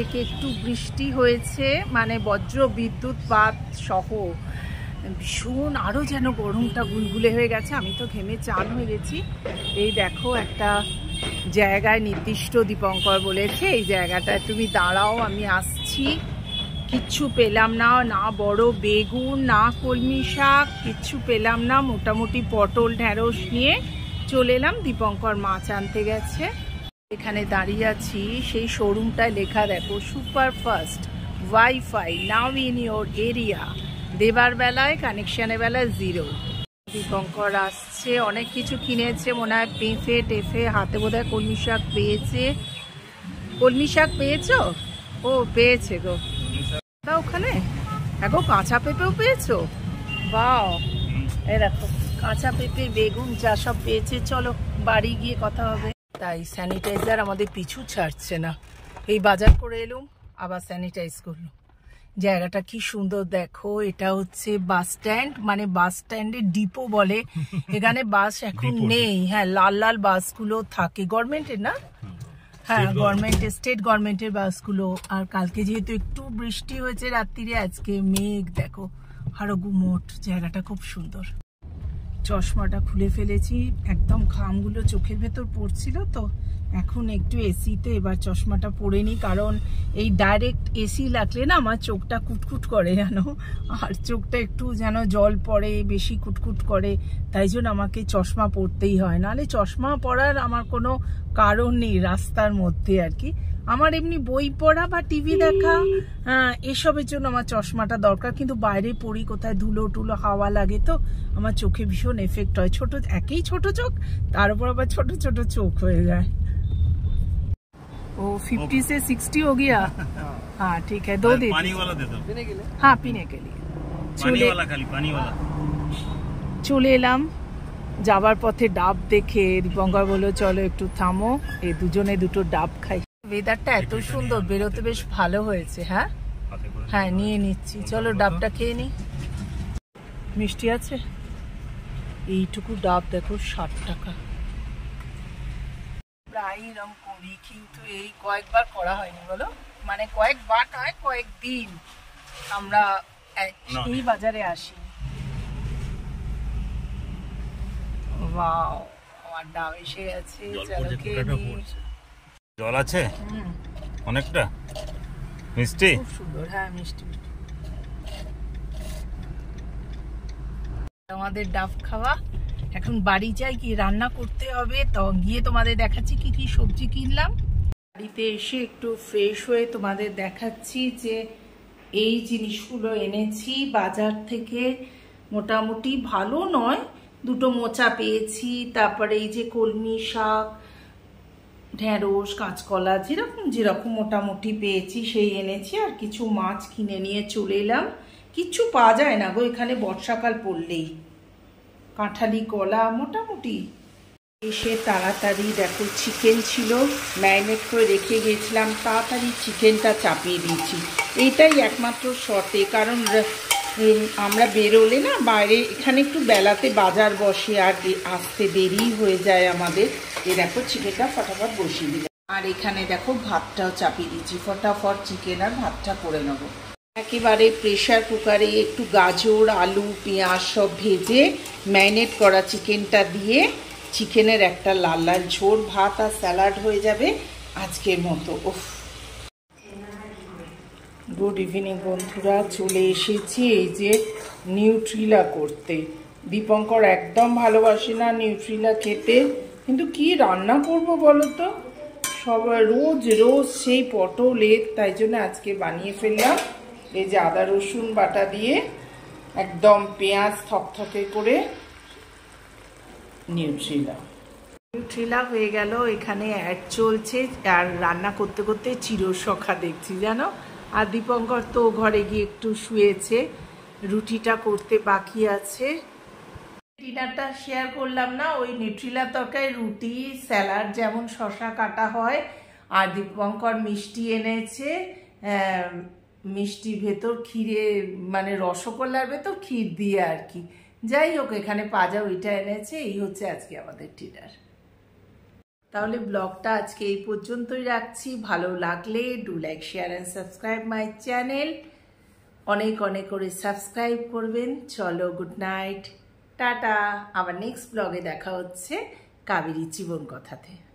থেকে একটু বৃষ্টি হয়েছে, মানে বজ্র বিদ্যুৎ পাত সহ ভীষণ আরও যেন গরমটা গুলগুলে হয়ে গেছে। আমি তো ঘেমে চান হয়ে গেছি। এই দেখো একটা জায়গায় নির্দিষ্ট দীপঙ্কর বলেছে এই জায়গাটায় তুমি দাঁড়াও, আমি আসছি। কিচ্ছু পেলাম না, না বড় বেগুন, না কলমি শাক, কিচ্ছু পেলাম না। মোটামুটি পটল ঢেঁড়স নিয়ে চলে এলাম। দীপঙ্কর মাছ আনতে গেছে। এখানে দাঁড়িয়ে আছি, সেই শোরুমটায় লেখা দেখো super fast wifi now in your area. দেবার বেলায় কানেকশনের বেলায় 0। দীপঙ্কর আসছে, অনেক কিছু কিনেছে মনে হয়, পেঁপে টেফে, হাতে বোধহয় কলমি শাক পেয়েছে। কলমি শাক পেয়েছো? ও পেয়েছে গো ওখানে। এখন কাঁচা পেঁপেও পেয়েছো? বাও, এই দেখো কাঁচা পেঁপে, বেগুন যা সব পেয়েছে। চলো বাড়ি গিয়ে কথা হবে। তাই স্যানিটাইজার আমাদের পিছু ছাড়ছে না। এই বাজার করে এলুম, আবার স্যানিটাইজ করলাম। জায়গাটা কি সুন্দর দেখো। এটা হচ্ছে বাস স্ট্যান্ড, মানে বাস স্ট্যান্ডের ডিপো বলে। এখানে বাস এখন নেই। হ্যাঁ, লাল লাল বাসগুলো থাকে গভর্নমেন্টের, না? হ্যাঁ, গভর্নমেন্টের, স্টেট গভর্নমেন্টের বাসগুলো। আর কালকে যেহেতু একটু বৃষ্টি হয়েছে রাত্রিরে, আজকে মেঘ দেখো আরো গুমোট। জায়গাটা খুব সুন্দর। চশমাটা খুলে ফেলেছি, একদম ঘামগুলো চোখের ভেতর পড়ছিল তো। এখন একটু এসিতে এবার চশমাটা পরে নি, কারণ এই ডাইরেক্ট এসি লাগলে না আমার চোখটা কুটকুট করে জানো। আর চোখটা একটু যেন জল পড়ে, বেশি কুটকুট করে। তাই জন্য আমাকে চশমা পরতেই হয়, নাহলে চশমা পরার আমার কোনো কারণ নেই রাস্তার মধ্যে আর কি। আমার এমনি বই পড়া বা টিভি দেখা এসবের জন্য আমার চশমাটা দরকার, কিন্তু বাইরে পড়ি কোথায় ধুলো টুলো হাওয়া লাগে তো আমার চোখে ভীষণ এফেক্ট হয়। ছোট একেই ছোট চোখ, তার উপর আবার ছোট ছোট চোখ হয়ে যায়। ओ 50 से 60 हो गया। हाँ ठीक है, 2 दे पानी वाला दे दो। हाँ पीने के लिए पानी वाला, खाली पानी वाला। চলে এলাম। যাবার পথে ডাব দেখে দীপঙ্কর বললো চলো একটু থামো, এই দুজনে দুটো ডাব খাই। ওয়েদারটা এত সুন্দর, বেরোতে বেশ ভালো হয়েছে। হ্যাঁ হ্যাঁ, নিয়ে নিচ্ছি। চলো ডাবটা খেয়ে নি। মিষ্টি আছে। এইটুকু ডাব দেখো 60 টাকা। প্রায় এরকম করি, কিন্তু এই কয়েকবার করা হয়নি বলো, মানে কয়েকবার নয়, কয়েকদিন আমরা এই বাজারে আসি। ওয়াও, আমার ডাব এসে গেছে। চলো খেয়ে নিই। জল আছে অনেকটা, মিষ্টি খুব সুন্দর। হ্যাঁ মিষ্টি। আমাদের ডাব খাওয়া। এখন বাড়ি যাই, কি রান্না করতে হবে, তো গিয়ে তোমাদের দেখাচ্ছি কি কি সবজি কিনলাম। বাড়িতে এসে একটু ফ্রেশ হয়ে তোমাদের দেখাচ্ছি যে এই জিনিসগুলো এনেছি বাজার থেকে। মোটামুটি ভালো নয়, দুটো মোচা পেয়েছি। তারপরে এই যে কলমি শাক, ঢেঁড়স, কাঁচকলা, যেরকম যেরকম মোটামুটি পেয়েছি সেই এনেছি। আর কিছু মাছ কিনে নিয়ে চলে এলাম। কিচ্ছু পাওয়া যায় না গো এখানে বর্ষাকাল পড়লেই। কাঁঠালি কলা মোটামুটি। এসে তাড়াতাড়ি দেখো চিকেন ছিল, ম্যারিনেট করে রেখে গেছিলাম, তাড়াতাড়ি চিকেনটা চাপিয়ে দিয়েছি। এইটাই একমাত্র শর্তে, কারণ আমরা বেরোলে না বাইরে, এখানে একটু বেলাতে বাজার বসে আর আসতে দেরি হয়ে যায় আমাদের। এই দেখো চিকেনটা ফটাফট বসিয়ে দিলাম। আর এখানে দেখো ভাতটাও চাপিয়ে দিচ্ছি, ফটাফট চিকেন আর ভাতটা করে নেবো। একেবারে প্রেশার কুকারে একটু গাজর, আলু, পেঁয়াজ সব ভেজে ম্যারিনেট করা চিকেনটা দিয়ে চিকেনের একটা লাল লাল ঝোল, ভাত আর স্যালাড হয়ে যাবে আজকের মতো। উফ, গুড ইভিনিং বন্ধুরা। চলে এসেছি এই যে নিউট্রিলা করতে। দীপঙ্কর একদম ভালোবাসে না নিউট্রিলা খেতে, কিন্তু কি রান্না করব বলো তো, সব রোজ রোজ সেই পটলের। তাই জন্য আজকে বানিয়ে ফেললাম এই যে আদা রসুন বাটা দিয়ে, একদম পেঁয়াজ থকথকে করে নিউট্রিলা হয়ে গেল। এখানে অ্যাড চলছে আর রান্না করতে করতে চিরসখা দেখছি জানো। আর দীপঙ্কর তো ঘরে গিয়ে একটু শুয়েছে, রুটিটা করতে বাকি আছে। ডিনারটা শেয়ার করলাম না, ওই নিউট্রিলা তরকারি, রুটি, স্যালাড, যেমন শসা কাটা হয়। আর দীপঙ্কর মিষ্টি এনেছে, মিষ্টির ভেতর ক্ষীরে, মানে রসগোল্লার ভেতর ক্ষীর দিয়ে আর কি। যাই হোক, এখানে পাজা ওইটা এনেছে। এই হচ্ছে আজকে আমাদের ডিনার। তাহলে ব্লগটা আজকে এই পর্যন্তই রাখছি। ভালো লাগলে do like share and subscribe my channel. অনেক অনেক করে সাবস্ক্রাইব করবেন। চলো, গুড নাইট, টাটা। আবার নেক্সট ব্লগে দেখা হচ্ছে কাবেরী জীবন কথাতে।